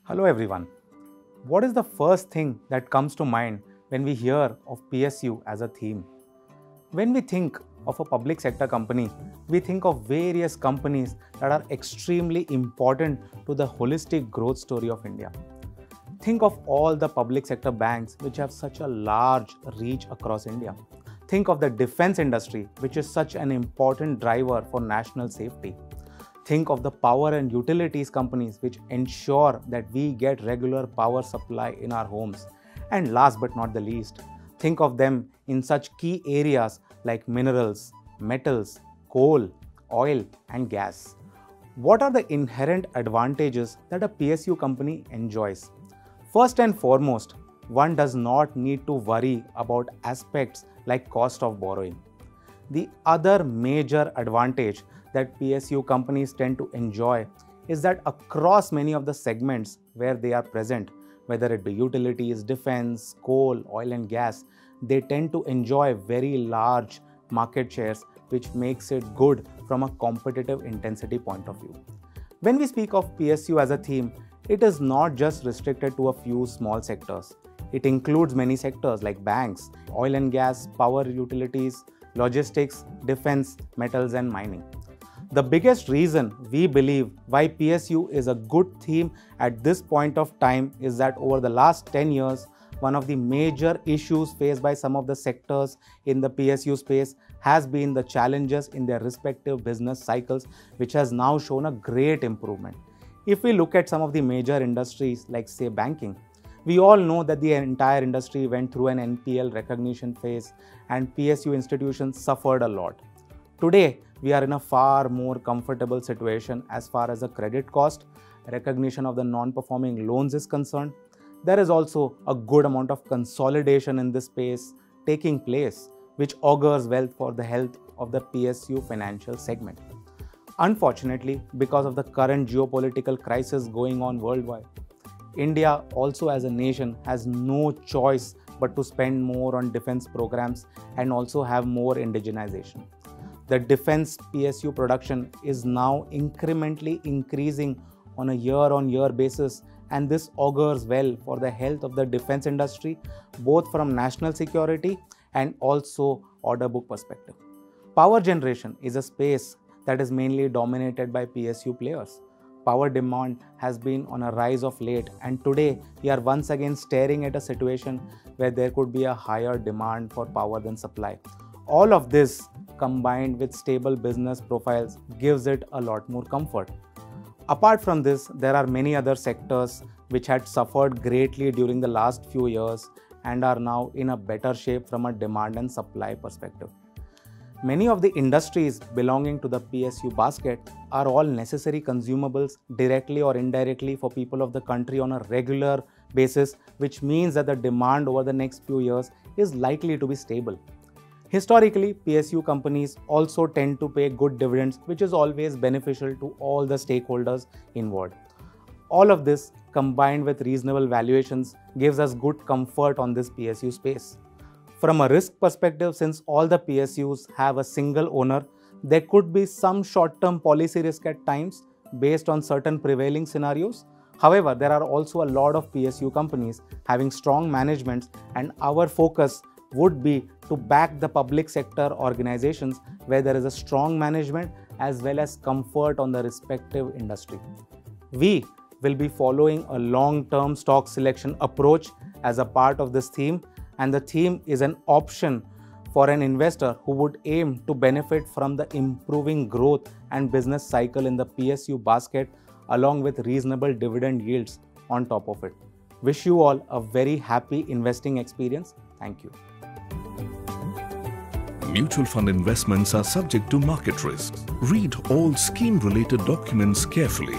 Hello everyone. What is the first thing that comes to mind when we hear of PSU as a theme? When we think of a public sector company, we think of various companies that are extremely important to the holistic growth story of India. Think of all the public sector banks which have such a large reach across India. Think of the defense industry, which is such an important driver for national safety. Think of the power and utilities companies which ensure that we get regular power supply in our homes. And last but not the least, think of them in such key areas like minerals, metals, coal, oil and gas. What are the inherent advantages that a PSU company enjoys? First and foremost, one does not need to worry about aspects like cost of borrowing. The other major advantage that PSU companies tend to enjoy is that across many of the segments where they are present, whether it be utilities, defense, coal, oil and gas, they tend to enjoy very large market shares, which makes it good from a competitive intensity point of view. When we speak of PSU as a theme, it is not just restricted to a few small sectors. It includes many sectors like banks, oil and gas, power utilities, logistics, defense, metals and mining. The biggest reason we believe why PSU is a good theme at this point of time is that over the last 10 years, one of the major issues faced by some of the sectors in the PSU space has been the challenges in their respective business cycles, which has now shown a great improvement. If we look at some of the major industries like say banking, we all know that the entire industry went through an NPL recognition phase and PSU institutions suffered a lot. Today, we are in a far more comfortable situation as far as the credit cost, recognition of the non-performing loans is concerned. There is also a good amount of consolidation in this space taking place, which augurs well for the health of the PSU financial segment. Unfortunately, because of the current geopolitical crisis going on worldwide, India also as a nation has no choice but to spend more on defense programs and also have more indigenization. The defense PSU production is now incrementally increasing on a year-on-year basis, and this augurs well for the health of the defense industry, both from national security and also order book perspective. Power generation is a space that is mainly dominated by PSU players. Power demand has been on a rise of late, and today we are once again staring at a situation where there could be a higher demand for power than supply. All of this combined with stable business profiles gives it a lot more comfort. Apart from this, there are many other sectors which had suffered greatly during the last few years and are now in a better shape from a demand and supply perspective. Many of the industries belonging to the PSU basket are all necessary consumables directly or indirectly for people of the country on a regular basis, which means that the demand over the next few years is likely to be stable. Historically, PSU companies also tend to pay good dividends, which is always beneficial to all the stakeholders involved. All of this combined with reasonable valuations gives us good comfort on this PSU space. From a risk perspective, since all the PSUs have a single owner, there could be some short-term policy risk at times based on certain prevailing scenarios. However, there are also a lot of PSU companies having strong managements, and our focus would be to back the public sector organizations where there is a strong management as well as comfort on the respective industry. We will be following a long-term stock selection approach as a part of this theme, and the theme is an option for an investor who would aim to benefit from the improving growth and business cycle in the PSU basket along with reasonable dividend yields on top of it. Wish you all a very happy investing experience. Thank you. Mutual fund investments are subject to market risks. Read all scheme-related documents carefully.